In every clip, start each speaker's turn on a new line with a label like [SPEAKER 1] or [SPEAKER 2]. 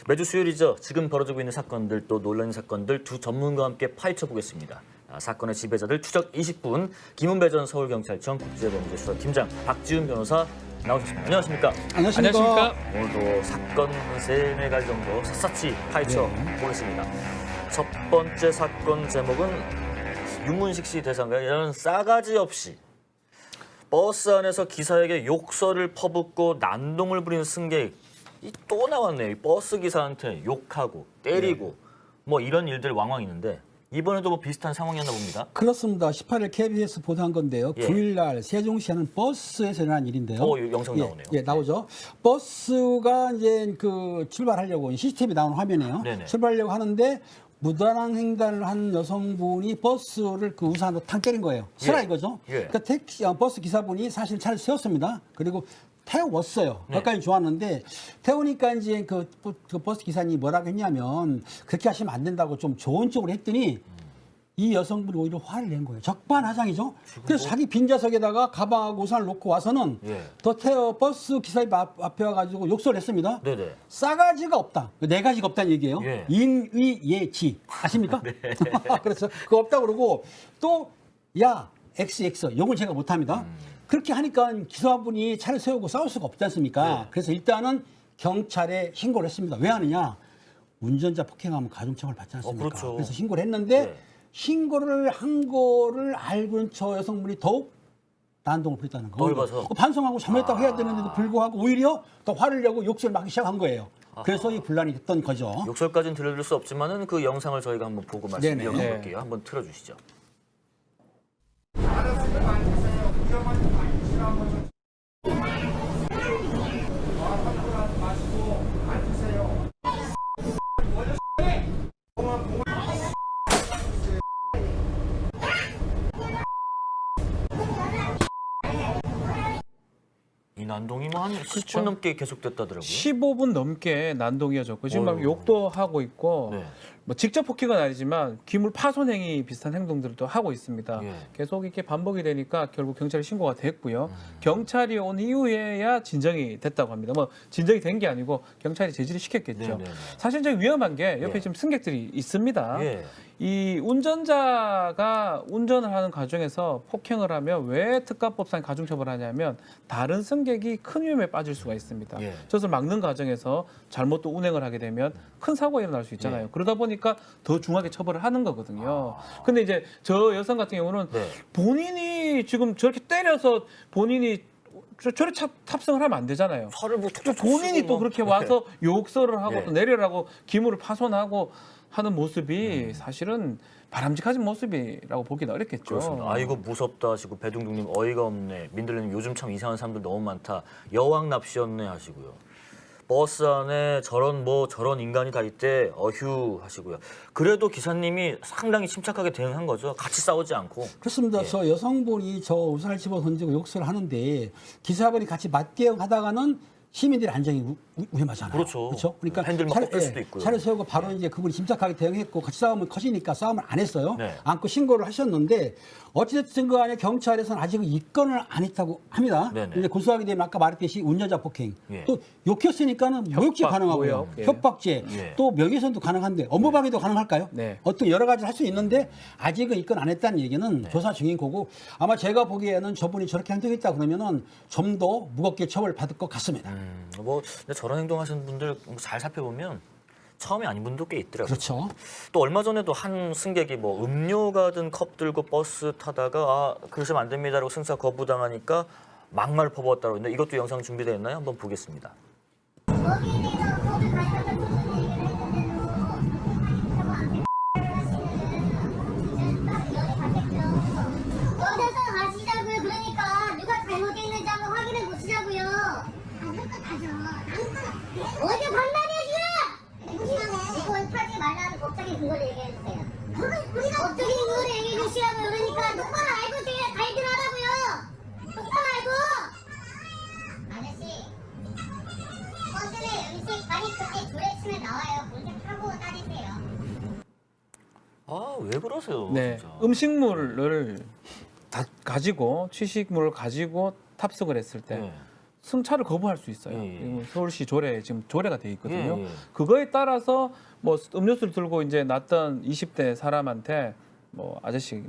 [SPEAKER 1] 매주 수요일이죠. 지금 벌어지고 있는 사건들 또 논란의 사건들 두 전문가와 함께 파헤쳐 보겠습니다. 사건의 지배자들 추적 20분 김은배 전 서울경찰청 국제범죄수사팀장 박지훈 변호사 나오셨습니다. 안녕하십니까?
[SPEAKER 2] 안녕하십니까?
[SPEAKER 1] 오늘도 사건 3-4가지 정도 샅샅이 파헤쳐 보겠습니다. 첫 번째 사건 제목은 윤문식 씨 대상과 이런 싸가지 없이 버스 안에서 기사에게 욕설을 퍼붓고 난동을 부리는 승객. 또 나왔네요. 이 버스 기사한테 욕하고 때리고 뭐 이런 일들 왕왕 있는데 이번에도 뭐 비슷한 상황이었나 봅니다.
[SPEAKER 2] 그렇습니다. 18일 KBS 보도한 건데요.
[SPEAKER 1] 예.
[SPEAKER 2] 9일날 세종시하는 버스에서 일어난 일인데요.
[SPEAKER 1] 영상 나오네요.
[SPEAKER 2] 예, 나오죠. 버스가 이제 출발하려고 CCTV 나오는 화면이에요.
[SPEAKER 1] 네네.
[SPEAKER 2] 출발하려고 하는데 무단한 횡단을 한 여성분이 버스를 그 우산으로 탕 때린 거예요. 실화 이거죠.
[SPEAKER 1] 예.
[SPEAKER 2] 그러니까 버스 기사분이 사실 차를 세웠습니다. 그리고 태웠어요. 거기까지 좋았는데 태우니까 이제 그 버스 기사님이 뭐라고 했냐면 그렇게 하시면 안 된다고 좀 좋은 쪽으로 했더니 이 여성분이 오히려 화를 낸 거예요. 적반하장이죠. 그래서 자기 빈좌석에다가 가방하고 우산을 놓고 와서는 버스 기사님 앞에 와가지고 욕설을 했습니다.
[SPEAKER 1] 네네.
[SPEAKER 2] 싸가지가 없다. 네 가지가 없다는 얘기예요.
[SPEAKER 1] 예.
[SPEAKER 2] 인위예지 아십니까?
[SPEAKER 1] 네.
[SPEAKER 2] 그래서 그거 없다 그러고 또 야 XX 이건 제가 못합니다. 그렇게 하니까 기사분이 차를 세우고 싸울 수가 없지 않습니까?
[SPEAKER 1] 네.
[SPEAKER 2] 그래서 일단은 경찰에 신고를 했습니다. 왜 하느냐? 운전자 폭행하면 가중처벌 받지 않습니까?
[SPEAKER 1] 그렇죠.
[SPEAKER 2] 그래서 신고를 했는데
[SPEAKER 1] 네.
[SPEAKER 2] 신고를 한 거를 알고는 저 여성분이 더욱 난동을 부렸다는 거예요.
[SPEAKER 1] 넓어서.
[SPEAKER 2] 반성하고 잘못했다고 해야 되는데도 불구하고 오히려 더 화를 내고 욕설을 막 시작한 거예요. 그래서 이 분란이 됐던 거죠.
[SPEAKER 1] 욕설까지는 들려줄 수 없지만은 그 영상을 저희가 한번 보고 말씀
[SPEAKER 2] 네네.
[SPEAKER 1] 이어가볼게요. 한번 틀어주시죠. 이 난동이 뭐 한 10분 넘게 계속됐다더라고요.
[SPEAKER 3] 15분 넘게 난동이어졌고 지금 막
[SPEAKER 1] 어휴.
[SPEAKER 3] 욕도 하고 있고
[SPEAKER 1] 네.
[SPEAKER 3] 뭐 직접 폭행은 아니지만 기물 파손 행위 비슷한 행동들도 하고 있습니다.
[SPEAKER 1] 예.
[SPEAKER 3] 계속 이렇게 반복이 되니까 결국 경찰에 신고가 됐고요. 경찰이 온 이후에야 진정이 됐다고 합니다. 뭐 진정이 된 게 아니고 경찰이 제지를 시켰겠죠.
[SPEAKER 1] 네네네.
[SPEAKER 3] 사실 이제 위험한 게 옆에
[SPEAKER 1] 예.
[SPEAKER 3] 지금 승객들이 있습니다.
[SPEAKER 1] 예.
[SPEAKER 3] 이 운전자가 운전을 하는 과정에서 폭행을 하면 왜 특가법상 가중처벌하냐면 다른 승객이 큰 위험에 빠질 수가 있습니다.
[SPEAKER 1] 예.
[SPEAKER 3] 저것을 막는 과정에서 잘못 또 운행을 하게 되면 큰 사고가 일어날 수 있잖아요.
[SPEAKER 1] 예.
[SPEAKER 3] 그러다 보니까 더 중하게 처벌을 하는 거거든요. 근데 이제 저 여성 같은 경우는
[SPEAKER 1] 네.
[SPEAKER 3] 본인이 지금 저렇게 때려서 본인이 저래 탑승을 하면 안 되잖아요.
[SPEAKER 1] 팔을 뭐
[SPEAKER 3] 또 본인이 또 그렇게 와서 욕설을 하고
[SPEAKER 1] 예.
[SPEAKER 3] 또 내려라고 기물을 파손하고 하는 모습이 사실은 바람직한 모습이라고 보기는 어렵겠죠.
[SPEAKER 1] 그렇습니다. 아이고 무섭다 하시고 배둥둥님 어이가 없네. 민들레님 요즘 참 이상한 사람들 너무 많다. 여왕 납시였네 하시고요. 버스 안에 저런 인간이 다 있대 어휴 하시고요. 그래도 기사님이 상당히 침착하게 대응한 거죠. 같이 싸우지 않고.
[SPEAKER 2] 그렇습니다. 저 여성분이 저 우산을 집어 던지고 욕설을 하는데 기사분이 같이 맞대응하다가는 시민들의 안전이 위험하잖아요.
[SPEAKER 1] 그렇죠.
[SPEAKER 2] 그러니까
[SPEAKER 1] 핸들 막 꺾일 수도 있고요.
[SPEAKER 2] 차를 세우고 바로 이제 그분이 침착하게 대응했고 같이 싸우면 커지니까 싸움을 안 했어요.
[SPEAKER 1] 네.
[SPEAKER 2] 안고 신고를 하셨는데 어찌됐든 간에 경찰에서는 아직 입건을 안 했다고 합니다.
[SPEAKER 1] 네네.
[SPEAKER 2] 근데 고소하게 되면 아까 말했듯이 운전자 폭행,
[SPEAKER 1] 예.
[SPEAKER 2] 또 욕했으니까는 모욕죄 가능하고요.
[SPEAKER 3] 모욕, 예.
[SPEAKER 2] 협박죄,
[SPEAKER 1] 예.
[SPEAKER 2] 또 명예훼손도 가능한데 업무방해도 가능할까요?
[SPEAKER 3] 네.
[SPEAKER 2] 어떤 여러 가지를 할 수 있는데 아직은 입건 안 했다는 얘기는
[SPEAKER 1] 네.
[SPEAKER 2] 조사 중인 거고 아마 제가 보기에는 저분이 저렇게 행동했다 그러면은 좀 더 무겁게 처벌받을 것 같습니다.
[SPEAKER 1] 뭐 근데 저런 행동하시는 분들 잘 살펴보면 처음이 아닌 분도 꽤 있더라고요.
[SPEAKER 2] 그렇죠.
[SPEAKER 1] 또 얼마 전에도 한 승객이 뭐 음료가 든 컵 들고 버스 타다가 그러시면 안 됩니다라고 승차 거부당하니까 막말 퍼부었다고 했는데 이것도 영상 준비되어 있나요? 한번 보겠습니다.
[SPEAKER 4] 어디서 가시자고요. 그러니까 누가 잘못했는지 한번 확인해 보시자고요. 어디 반말이야 지금? 이거 타지 말라는 법적인 근거를 얘기해 주세요. 법적인 근거를 얘기해 주시라고요. 그러니까 똑바로 알고 제가 가이드를 하라고요. 똑바로 알고. 아저씨, 버스는 음식 아니 그때 줄에 치면 나와요. 문제 타고 따리세요.
[SPEAKER 1] 아, 왜 그러세요?
[SPEAKER 3] 네,
[SPEAKER 1] 진짜.
[SPEAKER 3] 음식물을 다 가지고 취식물을 가지고 탑승을 했을 때
[SPEAKER 1] 네.
[SPEAKER 3] 승차를 거부할 수 있어요.
[SPEAKER 1] 예, 예.
[SPEAKER 3] 서울시 조례 지금 조례가 돼 있거든요.
[SPEAKER 1] 예, 예.
[SPEAKER 3] 그거에 따라서 뭐 음료수를 들고 이제 났던 20대 사람한테 뭐 아저씨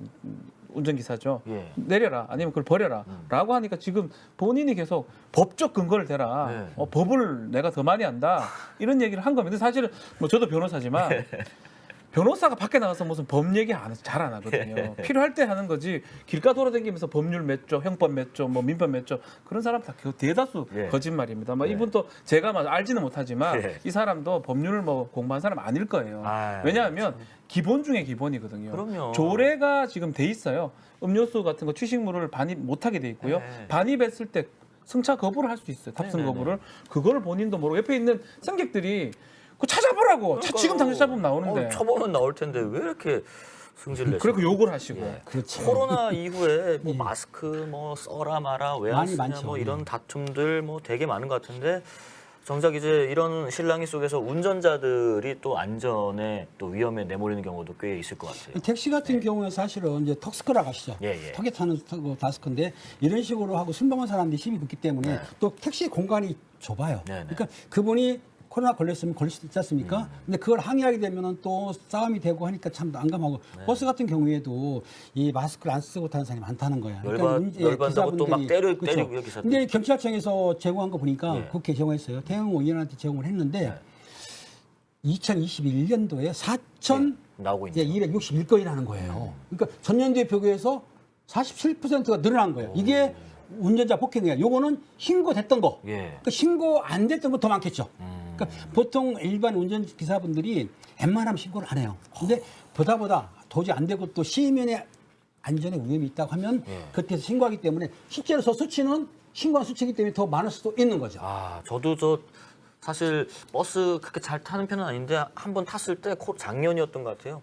[SPEAKER 3] 운전기사죠.
[SPEAKER 1] 예.
[SPEAKER 3] 내려라 아니면 그걸 버려라라고 하니까 지금 본인이 계속 법적 근거를 대라.
[SPEAKER 1] 네.
[SPEAKER 3] 법을 내가 더 많이 안다 이런 얘기를 한 겁니다. 근데 사실은 뭐 저도 변호사지만. 변호사가 밖에 나가서 무슨 법 얘기 잘 안 하거든요. 필요할 때 하는 거지. 길가 돌아다니면서 법률 몇 조, 형법 몇 조, 뭐 민법 몇 조 그런 사람 다 대다수
[SPEAKER 1] 예.
[SPEAKER 3] 거짓말입니다. 뭐
[SPEAKER 1] 예.
[SPEAKER 3] 이분도 제가 막 알지는 못하지만
[SPEAKER 1] 예.
[SPEAKER 3] 이 사람도 법률을 뭐 공부한 사람 아닐 거예요.
[SPEAKER 1] 아유,
[SPEAKER 3] 왜냐하면 기본 중에 기본이거든요.
[SPEAKER 1] 그럼요.
[SPEAKER 3] 조례가 지금 돼 있어요. 음료수 같은 거 취식물을 반입 못하게 돼 있고요.
[SPEAKER 1] 네.
[SPEAKER 3] 반입했을 때 승차 거부를 할 수 있어요. 탑승
[SPEAKER 1] 네네네.
[SPEAKER 3] 거부를. 그거를 본인도 모르고 옆에 있는 승객들이 그거 찾아보라고. 지금 당장 찾아보면 나오는데.
[SPEAKER 1] 쳐보면 나올 텐데 왜 이렇게 승질 내시고?
[SPEAKER 3] 그리고 욕을 하시고.
[SPEAKER 1] 예.
[SPEAKER 2] 그렇죠.
[SPEAKER 1] 코로나 이후에 뭐 마스크 뭐 써라 마라 왜 안
[SPEAKER 2] 많이
[SPEAKER 1] 쓰냐
[SPEAKER 2] 많죠.
[SPEAKER 1] 뭐 이런 다툼들 뭐 되게 많은 것 같은데 정작 이제 이런 실랑이 속에서 운전자들이 또 안전에 또 위험에 내몰리는 경우도 꽤 있을 것 같아요.
[SPEAKER 2] 택시 같은 경우는 사실은 이제 턱스크라 가시죠.
[SPEAKER 1] 예, 예.
[SPEAKER 2] 턱에 타는 다스크인데 이런 식으로 하고 술 먹은 사람들이 힘이 붙기 때문에
[SPEAKER 1] 네.
[SPEAKER 2] 또 택시 공간이 좁아요.
[SPEAKER 1] 네, 네.
[SPEAKER 2] 그러니까 그분이 코로나 걸렸으면 걸릴 수 있지 않습니까? 근데 그걸 항의하게 되면은 또 싸움이 되고 하니까 참 난감하고 버스 같은 경우에도 이 마스크를 안 쓰고 타는 사람이 많다는 거야.
[SPEAKER 1] 열받는다고 또 막 때리고
[SPEAKER 2] 그렇죠.
[SPEAKER 1] 기사들.
[SPEAKER 2] 근데 경찰청에서 제공한 거 보니까
[SPEAKER 1] 예.
[SPEAKER 2] 국회 제공했어요. 태영호 의원한테 제공을 했는데 2021년도에 4천
[SPEAKER 1] 나오고 있는.
[SPEAKER 2] 261건이라는 거예요. 그러니까 전년도에 비교해서 47%가 늘어난 거예요. 이게 운전자 폭행이에요. 요거는 신고됐던 거.
[SPEAKER 1] 예.
[SPEAKER 2] 그러니까 신고 안 됐던 거 더 많겠죠. 그러니까 보통 일반 운전기사분들이 웬만하면 신고를 안 해요. 근데 보다 도저히 안 되고 또 시민의 안전에 위험이 있다고 하면 그때서 신고하기 때문에 실제로 저 수치는 신고한 수치이기 때문에 더 많을 수도 있는 거죠.
[SPEAKER 1] 아, 저도 사실 버스 그렇게 잘 타는 편은 아닌데 한 번 탔을 때 작년이었던 것 같아요.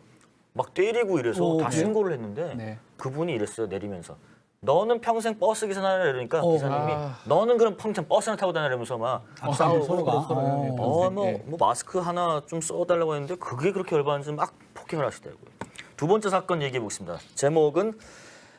[SPEAKER 1] 막 때리고 이래서 다
[SPEAKER 2] 그래요?
[SPEAKER 1] 신고를 했는데
[SPEAKER 3] 네.
[SPEAKER 1] 그분이 이랬어요. 내리면서. 너는 평생 버스 기사 다니라 이러니까 기사님이
[SPEAKER 3] 아.
[SPEAKER 1] 너는 그럼 평생 버스나 타고 다니면서 막
[SPEAKER 2] 싸우고
[SPEAKER 1] 싸우고
[SPEAKER 2] 서로가.
[SPEAKER 1] 뭐 마스크 하나 좀 써달라고 했는데 그게 그렇게 열받는지 막 폭행을 하시더라고요. 두 번째 사건 얘기해 보겠습니다. 제목은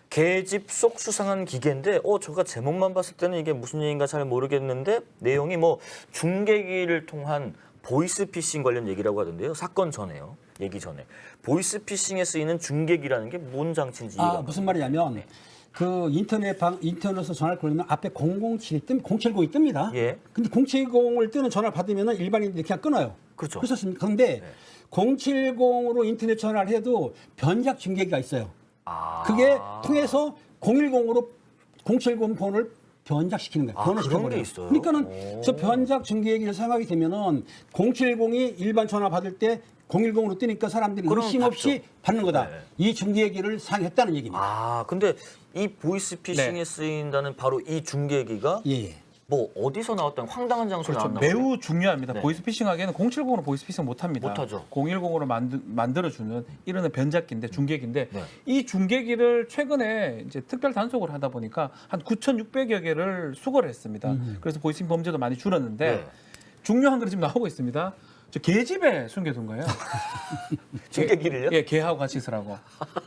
[SPEAKER 1] 계집 속 수상한 기계인데 제가 제목만 봤을 때는 이게 무슨 얘기인가 잘 모르겠는데 내용이 뭐 중계기를 통한 보이스피싱 관련 얘기라고 하던데요. 사건 전에요. 얘기 전에. 보이스피싱에 쓰이는 중계기라는 게 뭔 장치인지 이해가 안
[SPEAKER 2] 무슨 말이냐면 그 인터넷에서 전화를 걸면 앞에 007이 070이 뜹니다.
[SPEAKER 1] 예.
[SPEAKER 2] 근데 070을 뜨는 전화를 받으면 일반인들이 그냥 끊어요.
[SPEAKER 1] 그렇죠.
[SPEAKER 2] 그렇습니까? 그런데 070으로 인터넷 전화를 해도 변작 중계기가 있어요.
[SPEAKER 1] 아.
[SPEAKER 2] 그게 통해서 010으로 070 번호를 변작시키는 거예요.
[SPEAKER 1] 아,
[SPEAKER 2] 변화시켜버려요.
[SPEAKER 1] 그런 게 있어요?
[SPEAKER 2] 그러니까는 저 변작 중계기를 사용하게 되면은 070이 일반 전화 받을 때 010으로 뜨니까 사람들이
[SPEAKER 1] 그럼
[SPEAKER 2] 의심 없이
[SPEAKER 1] 받죠.
[SPEAKER 2] 받는 거다.
[SPEAKER 1] 네.
[SPEAKER 2] 이 중계기를 사용했다는 얘기입니다.
[SPEAKER 1] 아, 근데 이 보이스피싱에
[SPEAKER 3] 네.
[SPEAKER 1] 쓰인다는 바로 이 중계기가
[SPEAKER 2] 예.
[SPEAKER 1] 뭐 어디서 나왔던 황당한 장소에
[SPEAKER 3] 그렇죠.
[SPEAKER 1] 나왔나
[SPEAKER 3] 매우 중요합니다.
[SPEAKER 1] 네.
[SPEAKER 3] 보이스피싱하기에는 070으로 보이스피싱 못합니다.
[SPEAKER 1] 못하죠.
[SPEAKER 3] 010으로 만들어주는 이런 변작기인데 중계기인데
[SPEAKER 1] 네.
[SPEAKER 3] 이 중계기를 최근에 이제 특별 단속을 하다 보니까 한 9,600여 개를 수거를 했습니다. 그래서 보이스피싱 범죄도 많이 줄었는데
[SPEAKER 1] 네.
[SPEAKER 3] 중요한 건 지금 나오고 있습니다. 저 개집에 숨겨둔 거예요.
[SPEAKER 1] 중계기를요?
[SPEAKER 3] 예, 개하고 같이 있으라고.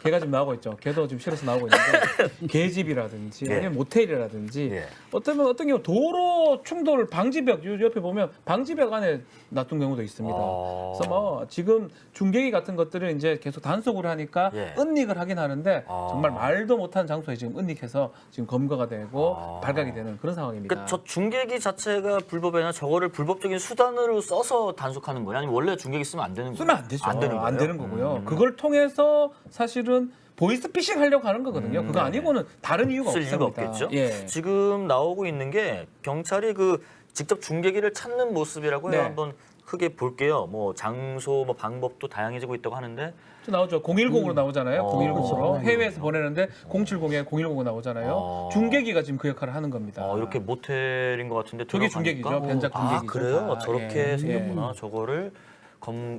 [SPEAKER 3] 개가 지금 나오고 있죠. 개도 지금 실어서 나오고 있는데 개집이라든지
[SPEAKER 1] 예.
[SPEAKER 3] 아니면 모텔이라든지
[SPEAKER 1] 예.
[SPEAKER 3] 어떤 경우 도로 충돌 방지벽 요 옆에 보면 방지벽 안에 놔둔 경우도 있습니다.
[SPEAKER 1] 아.
[SPEAKER 3] 그래서 뭐 지금 중계기 같은 것들을 이제 계속 단속을 하니까
[SPEAKER 1] 예.
[SPEAKER 3] 은닉을 하긴 하는데
[SPEAKER 1] 아.
[SPEAKER 3] 정말 말도 못한 장소에 지금 은닉해서 지금 검거가 되고
[SPEAKER 1] 아.
[SPEAKER 3] 발각이 되는 그런 상황입니다.
[SPEAKER 1] 그러니까 저 중계기 자체가 불법이 아니라 저거를 불법적인 수단으로 써서 단속하는 거예요? 아니면 원래 중계기 쓰면 안 되는 거예요?
[SPEAKER 3] 쓰면 안 되죠.
[SPEAKER 1] 안 되는 거예요?
[SPEAKER 3] 안 되는 거고요. 그걸 통해서 사실은 보이스피싱 하려고 하는 거거든요. 그거 아니고는 다른 이유가
[SPEAKER 1] 쓸
[SPEAKER 3] 없습니다.
[SPEAKER 1] 이유가 없겠죠.
[SPEAKER 3] 예.
[SPEAKER 1] 지금 나오고 있는 게 경찰이 그 직접 중계기를 찾는 모습이라고 해요.
[SPEAKER 3] 네.
[SPEAKER 1] 한번 크게 볼게요. 뭐 장소, 뭐 방법도 다양해지고 있다고 하는데
[SPEAKER 3] 저 나오죠. 010으로 나오잖아요. 010으로
[SPEAKER 2] 그렇죠.
[SPEAKER 3] 해외에서 보내는데 070에 010으로 나오잖아요. 중계기가 지금 그 역할을 하는 겁니다.
[SPEAKER 1] 이렇게 모텔인 것 같은데
[SPEAKER 3] 저게
[SPEAKER 1] 들어가니까
[SPEAKER 3] 중계기죠. 변작 중계기죠.
[SPEAKER 1] 아, 그래요?
[SPEAKER 3] 다.
[SPEAKER 1] 저렇게
[SPEAKER 3] 예.
[SPEAKER 1] 생겼구나. 저거를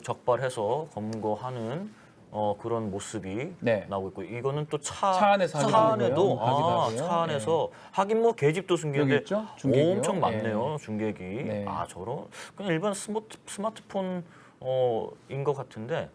[SPEAKER 1] 적발해서 검거하는 그런 모습이
[SPEAKER 3] 네.
[SPEAKER 1] 나오고 있고 이거는 또
[SPEAKER 3] 차 안에서 하기도
[SPEAKER 1] 안에도
[SPEAKER 3] 하고요. 하기도
[SPEAKER 1] 차
[SPEAKER 3] 하고요.
[SPEAKER 1] 안에서 하긴 뭐 계집도
[SPEAKER 3] 여기
[SPEAKER 1] 숨기는데
[SPEAKER 3] 있죠? 중계기요.
[SPEAKER 1] 엄청 많네요. 중계기.
[SPEAKER 3] 네.
[SPEAKER 1] 저런 그냥 일반 스마트폰 인 것 같은데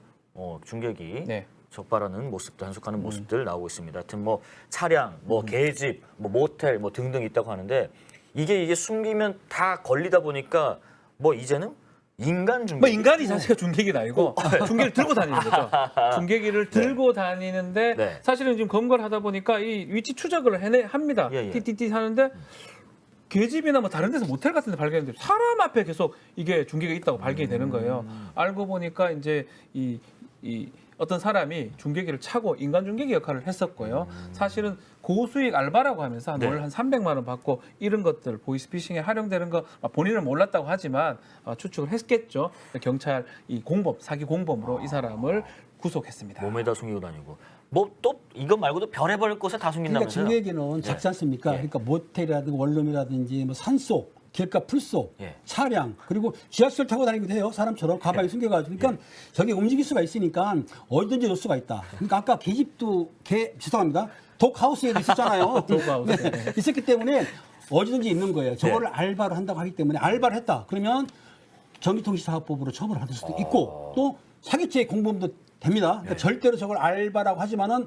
[SPEAKER 1] 중계기
[SPEAKER 3] 네.
[SPEAKER 1] 적발하는 모습, 단속하는 모습들 나오고 있습니다. 하여튼 뭐 차량, 뭐 계집, 뭐 모텔, 뭐 등등 있다고 하는데 이게 숨기면 다 걸리다 보니까 뭐 이제는 인간 중계.
[SPEAKER 3] 뭐 인간이 자체가 중계기는 아니고 중계기를 들고 다니는 거죠. 중계기를 들고 다니는데
[SPEAKER 1] 네.
[SPEAKER 3] 사실은 지금 검거를 하다 보니까 이 위치 추적을 합니다.
[SPEAKER 1] 예, 예.
[SPEAKER 3] 띠띠띠 하는데 계집이나 뭐 다른 데서 모텔 같은 데 발견했는데 사람 앞에 계속 이게 중계가 있다고 발견이 되는 거예요. 알고 보니까 이제 이 어떤 사람이 중계기를 차고 인간 중계기 역할을 했었고요. 사실은 고수익 알바라고 하면서
[SPEAKER 1] 네.
[SPEAKER 3] 월 한 300만 원 받고 이런 것들 보이스피싱에 활용되는 거 본인은 몰랐다고 하지만 추측을 했겠죠. 경찰 이 공범 사기 공범으로 이 사람을 구속했습니다.
[SPEAKER 1] 몸에다 숨기고 다니고. 뭐 또 이거 말고도 별의별 곳에 다
[SPEAKER 2] 그러니까
[SPEAKER 1] 숨긴다면서요?
[SPEAKER 2] 중계기는 작지 않습니까?
[SPEAKER 1] 예.
[SPEAKER 2] 그러니까 모텔이라든지 원룸이라든지 뭐 산속, 길가 풀속,
[SPEAKER 1] 예.
[SPEAKER 2] 차량 그리고 지하철 타고 다니기도 해요. 사람처럼 가방에 숨겨가지고. 그러니까 저게 움직일 수가 있으니까 어디든지 놓을 수가 있다. 그러니까 아까 계집도 죄송합니다. 독하우스에도 있었잖아요.
[SPEAKER 3] 독하우스.
[SPEAKER 2] 네. 있었기 때문에 어디든지 있는 거예요. 저거를 알바로 한다고 하기 때문에 알바를 했다. 그러면 전기통신사업법으로 처벌을 받을 수도 있고 또 사기죄 공범도 됩니다. 그러니까 절대로 저걸 알바라고 하지만은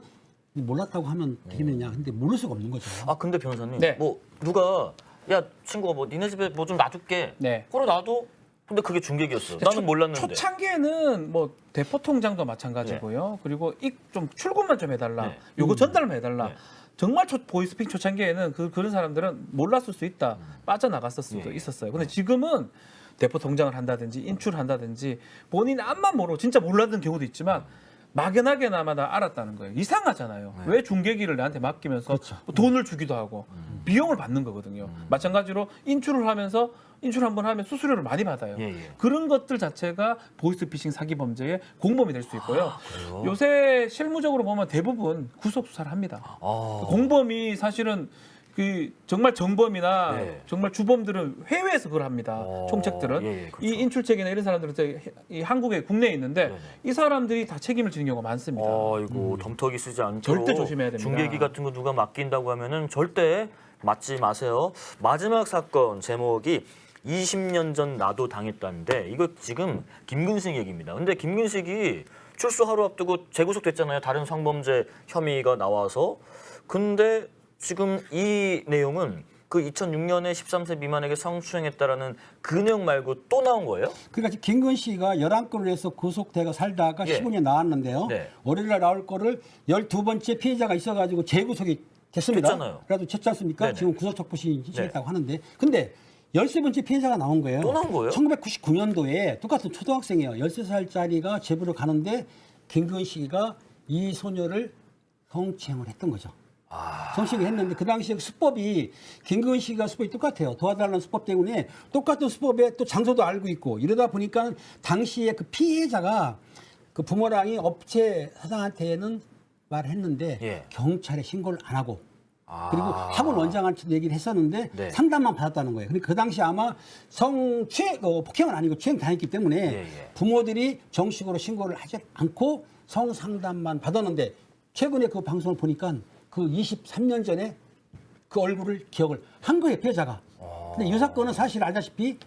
[SPEAKER 2] 몰랐다고 하면 되겠느냐. 근데 모를 수가 없는 거죠.
[SPEAKER 1] 아 근데 변호사님,
[SPEAKER 3] 네.
[SPEAKER 1] 뭐 누가 야 친구가 뭐 니네 집에 뭐 좀 놔줄게.
[SPEAKER 3] 네.
[SPEAKER 1] 그래 놔도. 근데 그게 중계기였어. 나는 몰랐는데.
[SPEAKER 3] 초창기에는 뭐 대포통장도 마찬가지고요. 그리고 좀 출금만 좀 해달라.
[SPEAKER 1] 네.
[SPEAKER 3] 요거 전달만 해달라.
[SPEAKER 1] 네.
[SPEAKER 3] 정말 보이스피싱 초창기에는 그런 사람들은 몰랐을 수 있다. 빠져나갔을 수도
[SPEAKER 1] 예.
[SPEAKER 3] 있었어요. 근데 지금은 대포통장을 한다든지 인출한다든지 본인 앞만 모르고 진짜 몰랐던 경우도 있지만 막연하게나마 다 알았다는 거예요. 이상하잖아요. 왜 중계기를 나한테 맡기면서 뭐 돈을 주기도 하고 비용을 받는 거거든요. 마찬가지로 인출을 하면서 인출 한번 하면 수수료를 많이 받아요.
[SPEAKER 1] 예, 예.
[SPEAKER 3] 그런 것들 자체가 보이스피싱 사기 범죄의 공범이 될 수 있고요.
[SPEAKER 1] 그래요?
[SPEAKER 3] 요새 실무적으로 보면 대부분 구속 수사를 합니다.
[SPEAKER 1] 아.
[SPEAKER 3] 공범이 사실은 그 정말 정범이나
[SPEAKER 1] 네.
[SPEAKER 3] 정말 주범들은 해외에서 그걸 합니다. 총책들은
[SPEAKER 1] 예, 예, 그렇죠.
[SPEAKER 3] 이 인출책이나 이런 사람들은 이 한국에 국내에 있는데
[SPEAKER 1] 네네.
[SPEAKER 3] 이 사람들이 다 책임을 지는 경우가 많습니다.
[SPEAKER 1] 아이고 덤터기 쓰지 않도록
[SPEAKER 3] 절대 조심해야 됩니다.
[SPEAKER 1] 중계기 같은 거 누가 맡긴다고 하면은 절대 맡지 마세요. 마지막 사건 제목이 20년 전 나도 당했다는데 이거 지금 김근식 얘기입니다. 근데 김근식이 출소 하루 앞두고 재구속됐잖아요. 다른 성범죄 혐의가 나와서. 근데 지금 이 내용은 그 2006년에 13세 미만에게 성추행했다라는 그 내용 말고 또 나온 거예요?
[SPEAKER 2] 그러니까 지금 김근 씨가 11건을 해서 구속돼가 살다가
[SPEAKER 1] 예.
[SPEAKER 2] 15년 나왔는데요.
[SPEAKER 1] 네.
[SPEAKER 2] 월요일날 나올 거를 12번째 피해자가 있어가지고 재구속이 됐습니다.
[SPEAKER 1] 됐잖아요.
[SPEAKER 2] 그래도 됐지 않습니까?
[SPEAKER 1] 네네.
[SPEAKER 2] 지금 구속적부심 신청했다고 하는데. 근데 13번째 피해자가 나온 거예요.
[SPEAKER 1] 또 나온 거예요?
[SPEAKER 2] 1999년도에 똑같은 초등학생이에요. 13살짜리가 제부를 가는데 김근 씨가 이 소녀를 성추행을 했던 거죠. 성추행을 했는데 그 당시에 수법이 김근 씨가 수법이 똑같아요. 도와달라는 수법 때문에 똑같은 수법에 또 장소도 알고 있고 이러다 보니까 당시에 그 피해자가 그 부모랑이 업체 사장한테는 말을 했는데
[SPEAKER 1] 예.
[SPEAKER 2] 경찰에 신고를 안 하고 그리고 학원 원장한테도 얘기를 했었는데
[SPEAKER 1] 네.
[SPEAKER 2] 상담만 받았다는 거예요. 근데 그 당시 아마 성추행, 폭행은 아니고 추행 당했기 때문에
[SPEAKER 1] 예.
[SPEAKER 2] 부모들이 정식으로 신고를 하지 않고 성상담만 받았는데 최근에 그 방송을 보니까 그 23년 전에 그 얼굴을 기억을 한 거예요, 피해자가. 근데 이 사건은 사실 알다시피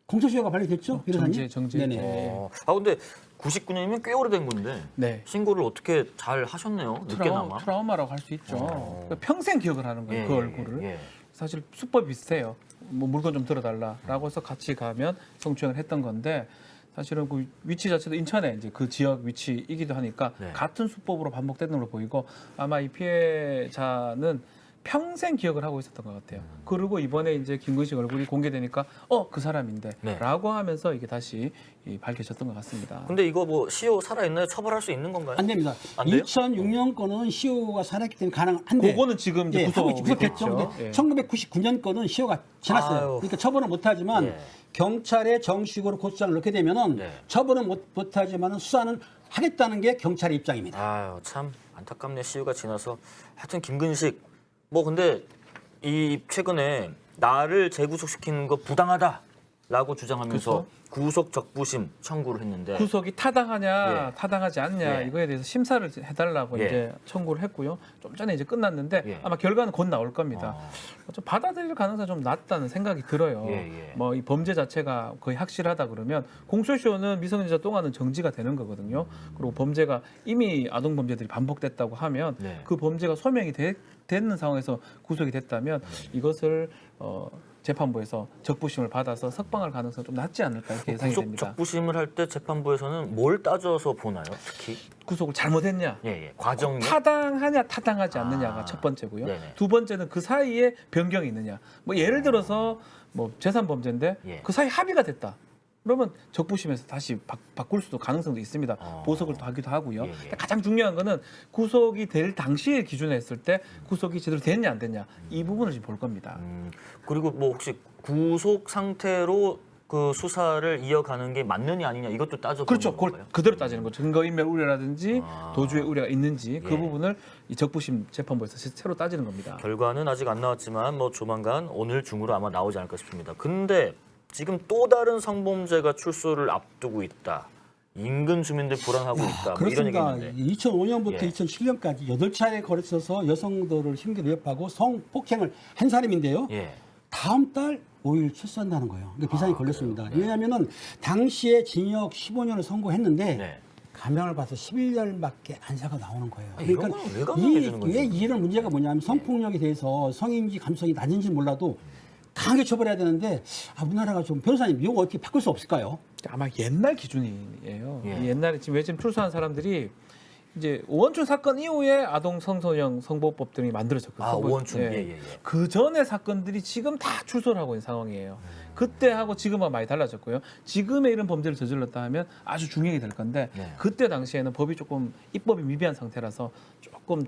[SPEAKER 2] 공소시효가 발효됐죠? 변호사님?
[SPEAKER 3] 정지.
[SPEAKER 2] 네네.
[SPEAKER 1] 근데 99년이면 꽤 오래된 건데
[SPEAKER 3] 네.
[SPEAKER 1] 신고를 어떻게 잘 하셨네요. 늦게나마.
[SPEAKER 3] 트라우마라고 할 수 있죠. 그러니까 평생 기억을 하는 거예요. 그 얼굴을.
[SPEAKER 1] 예.
[SPEAKER 3] 사실 수법이 비슷해요. 뭐 물건 좀 들어달라라고 해서 같이 가면 성추행을 했던 건데 사실은 그 위치 자체도 인천에 이제 그 지역 위치이기도 하니까
[SPEAKER 1] 네.
[SPEAKER 3] 같은 수법으로 반복되는 걸로 보이고 아마 이 피해자는 평생 기억을 하고 있었던 것 같아요. 그리고 이번에 이제 김근식 얼굴이 공개되니까 그 사람인데라고 하면서 이게 다시 밝혀졌던 것 같습니다.
[SPEAKER 1] 근데 이거 뭐 시효 살아있나요? 처벌할 수 있는 건가요?
[SPEAKER 2] 안 됩니다.
[SPEAKER 1] 안 돼요?
[SPEAKER 2] 2006년 거는 시효가 살았기 때문에 가능한데
[SPEAKER 3] 그거는 지금 이제
[SPEAKER 2] 구속됐죠. 근데
[SPEAKER 3] 예.
[SPEAKER 2] 1999년 거는 시효가 지났어요.
[SPEAKER 1] 아유.
[SPEAKER 2] 그러니까 처벌은 못하지만
[SPEAKER 1] 예.
[SPEAKER 2] 경찰에 정식으로 고소장을 넣게 되면은
[SPEAKER 1] 네.
[SPEAKER 2] 처벌은 못하지만 수사는 하겠다는 게 경찰의 입장입니다.
[SPEAKER 1] 아유 참 안타깝네. 시효가 지나서 하여튼 김근식 뭐 근데 이 최근에 나를 재구속시키는 거 부당하다라고 주장하면서
[SPEAKER 3] 그렇죠.
[SPEAKER 1] 구속 적부심 청구를 했는데
[SPEAKER 3] 구속이 타당하냐,
[SPEAKER 1] 예.
[SPEAKER 3] 타당하지 않냐
[SPEAKER 1] 예.
[SPEAKER 3] 이거에 대해서 심사를 해달라고
[SPEAKER 1] 예.
[SPEAKER 3] 이제 청구를 했고요. 좀 전에 이제 끝났는데
[SPEAKER 1] 예.
[SPEAKER 3] 아마 결과는 곧 나올 겁니다. 좀 받아들일 가능성이 좀 낮다는 생각이 들어요.
[SPEAKER 1] 예.
[SPEAKER 3] 뭐 이 범죄 자체가 거의 확실하다 그러면 공소시효는 미성년자 동안은 정지가 되는 거거든요. 그리고 범죄가 이미 아동 범죄들이 반복됐다고 하면
[SPEAKER 1] 네.
[SPEAKER 3] 그 범죄가 소명이 되는 상황에서 구속이 됐다면 이것을 재판부에서 적부심을 받아서 석방할 가능성이 좀 낮지 않을까 이렇게 예상이
[SPEAKER 1] 구속
[SPEAKER 3] 됩니다.
[SPEAKER 1] 적부심을 할 때 재판부에서는 뭘 따져서 보나요? 특히
[SPEAKER 3] 구속을 잘못했냐,
[SPEAKER 1] 과정요.
[SPEAKER 3] 타당하냐 타당하지 않느냐가
[SPEAKER 1] 아,
[SPEAKER 3] 첫 번째고요.
[SPEAKER 1] 네네.
[SPEAKER 3] 두 번째는 그 사이에 변경이 있느냐. 뭐 예를 들어서 뭐 재산 범죄인데
[SPEAKER 1] 예.
[SPEAKER 3] 그 사이 합의가 됐다. 그러면 적부심에서 다시 바꿀 수도 가능성도 있습니다. 보석을 또 하기도 하고요.
[SPEAKER 1] 예, 예.
[SPEAKER 3] 근데 가장 중요한 거는 구속이 될 당시에 기준에 했을 때 구속이 제대로 됐냐 안 됐냐 이 부분을 지금 볼 겁니다.
[SPEAKER 1] 그리고 뭐 혹시 구속 상태로 그 수사를 이어가는 게 맞느냐 아니냐 이것도 따져
[SPEAKER 3] 그렇죠.
[SPEAKER 1] 보는
[SPEAKER 3] 그걸
[SPEAKER 1] 건가요?
[SPEAKER 3] 그대로 따지는 거죠. 증거인멸 우려라든지 도주의 우려가 있는지 그
[SPEAKER 1] 예.
[SPEAKER 3] 부분을 이 적부심 재판부에서 새로 따지는 겁니다.
[SPEAKER 1] 결과는 아직 안 나왔지만 뭐 조만간 오늘 중으로 아마 나오지 않을까 싶습니다. 근데 지금 또 다른 성범죄가 출소를 앞두고 있다. 인근 주민들 불안하고 있다. 뭐 이런 얘기
[SPEAKER 2] 그렇습니다.
[SPEAKER 1] 있는데.
[SPEAKER 2] 2005년부터
[SPEAKER 1] 예.
[SPEAKER 2] 2007년까지 8차례에 걸쳐서 여성들을 힘겹게 위협하고 성폭행을 한 사람인데요.
[SPEAKER 1] 예.
[SPEAKER 2] 다음 달 5일 출소한다는 거예요. 그러니까 비상이 걸렸습니다.
[SPEAKER 1] 그래요? 네.
[SPEAKER 2] 왜냐하면은 당시에 징역 15년을 선고했는데
[SPEAKER 1] 네.
[SPEAKER 2] 감형을 받아서 11년밖에 안사가 나오는 거예요.
[SPEAKER 1] 이런 거는 왜 감형해 주는 거지?
[SPEAKER 2] 왜 이런 문제가 뭐냐면 성폭력에 대해서 성인지 감성이 낮은지 몰라도 강하게 처벌해야 되는데 우리나라가 좀 변호사님 이거 어떻게 바꿀 수 없을까요?
[SPEAKER 3] 아마 옛날 기준이에요.
[SPEAKER 1] 예.
[SPEAKER 3] 옛날에 지금 외침 출소한 사람들이 이제 오원춘 사건 이후에 아동 성소년 성보호법 등이 만들어졌거든요.
[SPEAKER 1] 아, 오원춘. 예.
[SPEAKER 3] 그 전의 사건들이 지금 다 출소를 하고 있는 상황이에요. 그때하고 지금은 많이 달라졌고요. 지금의 이런 범죄를 저질렀다 하면 아주 중형이 될 건데
[SPEAKER 1] 네.
[SPEAKER 3] 그때 당시에는 법이 조금 입법이 미비한 상태라서 조금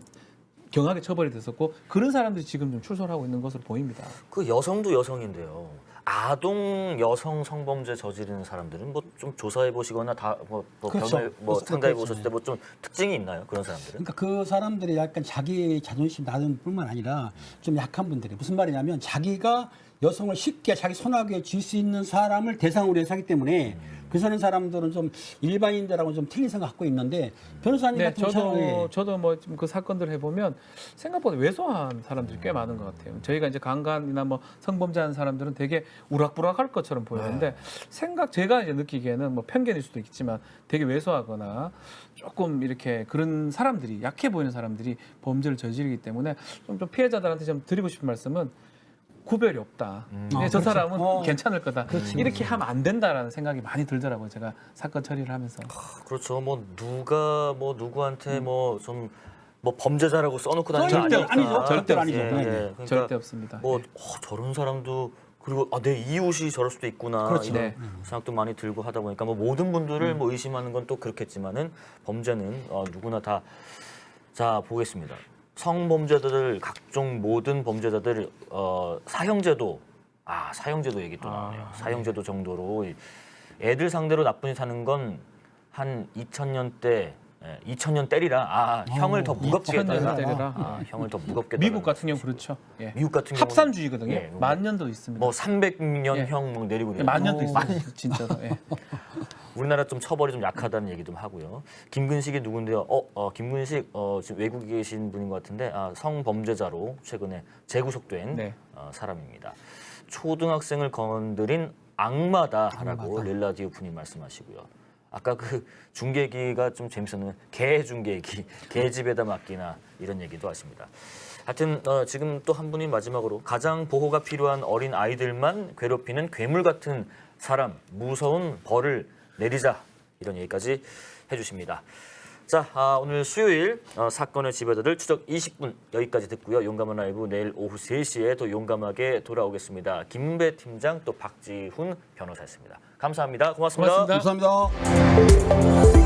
[SPEAKER 3] 경하게 처벌이 됐었고 그런 사람들이 지금 좀 출소를 하고 있는 것으로 보입니다.
[SPEAKER 1] 그 여성도 여성인데요. 아동 여성 성범죄 저지르는 사람들은 뭐 좀 조사해 보시거나
[SPEAKER 2] 그렇죠.
[SPEAKER 1] 변호해 상담해 보셨을
[SPEAKER 2] 그렇죠.
[SPEAKER 1] 때 뭐 좀 특징이 있나요? 그런 사람들은?
[SPEAKER 2] 그러니까 그 사람들이 약간 자기 자존심 낮은 뿐만 아니라 좀 약한 분들이 무슨 말이냐면 자기가 여성을 쉽게 자기 손아귀에 쥘 수 있는 사람을 대상으로 해서 하기 때문에 그러는 사람들은 좀 일반인들하고는 좀 틀린 생각 갖고 있는데 변호사님
[SPEAKER 3] 네,
[SPEAKER 2] 같은 경우는
[SPEAKER 3] 저도 뭐 지금 그 사건들 해보면 생각보다 왜소한 사람들이 꽤 많은 것 같아요. 저희가 이제 강간이나 뭐 성범죄하는 사람들은 되게 우락부락할 것처럼 보이는데 제가 이제 느끼기에는 뭐 편견일 수도 있지만 되게 왜소하거나 조금 이렇게 그런 사람들이 약해 보이는 사람들이 범죄를 저지르기 때문에 좀 피해자들한테 좀 드리고 싶은 말씀은 구별이 없다. 근데 저
[SPEAKER 2] 그렇죠.
[SPEAKER 3] 사람은 괜찮을 거다. 이렇게 하면 안 된다라는 생각이 많이 들더라고요. 제가 사건 처리를 하면서.
[SPEAKER 1] 그렇죠. 뭐 누가 뭐 누구한테 뭐 좀 뭐 범죄자라고 써놓고 다니는 거
[SPEAKER 2] 절대
[SPEAKER 1] 아니니까.
[SPEAKER 2] 아니죠. 절대 아니죠.
[SPEAKER 1] 예,
[SPEAKER 2] 네.
[SPEAKER 1] 예. 그러니까
[SPEAKER 3] 절대 없습니다.
[SPEAKER 1] 뭐 저런 사람도 그리고 내 이웃이 저럴 수도 있구나
[SPEAKER 2] 그렇죠.
[SPEAKER 1] 이런
[SPEAKER 3] 네.
[SPEAKER 1] 생각도 많이 들고 하다 보니까 뭐 모든 분들을 뭐 의심하는 건 또 그렇겠지만은 범죄는 누구나 다. 자 보겠습니다. 성범죄자들 각종 모든 범죄자들 사형제도 사형제도 얘기 또 나오네요. 사형제도 정도로 애들 상대로 나쁜 짓 하는 건 한 2000년대 2000년 때리라. 형을 더 무겁게
[SPEAKER 3] 2000년
[SPEAKER 1] 해달라.
[SPEAKER 3] 때리라.
[SPEAKER 1] 형을 더 무겁게
[SPEAKER 3] 미국
[SPEAKER 1] 해달라.
[SPEAKER 3] 같은 경우 그렇죠. 예.
[SPEAKER 1] 미국 같은 경우는
[SPEAKER 3] 합산주의거든요.
[SPEAKER 1] 예,
[SPEAKER 3] 만 년도 있습니다.
[SPEAKER 1] 뭐 300년
[SPEAKER 3] 예.
[SPEAKER 1] 형 뭐 내리고
[SPEAKER 3] 예,
[SPEAKER 1] 그래요.
[SPEAKER 3] 만 년도 있습니다. 진짜로. 예.
[SPEAKER 1] 우리나라 좀 처벌이 좀 약하다는 얘기 좀 하고요. 김근식이 누군데요? 김근식 지금 외국에 계신 분인 것 같은데 성범죄자로 최근에 재구속된
[SPEAKER 3] 네.
[SPEAKER 1] 사람입니다. 초등학생을 건드린 악마다라고 렐라디오 분이 말씀하시고요. 아까 그 중계기가 좀 재밌었는데 개 중계기, 개집에다 맡기나 이런 얘기도 하십니다. 하여튼 지금 또 한 분이 마지막으로 가장 보호가 필요한 어린 아이들만 괴롭히는 괴물 같은 사람, 무서운 벌을 내리자 이런 얘기까지 해주십니다. 자, 오늘 수요일 사건의 지배자들 추적 20분 여기까지 듣고요. 용감한 라이브 내일 오후 3시에 더 용감하게 돌아오겠습니다. 김배 팀장 또 박지훈 변호사였습니다. 감사합니다. 고맙습니다.
[SPEAKER 3] 고맙습니다.
[SPEAKER 2] 감사합니다.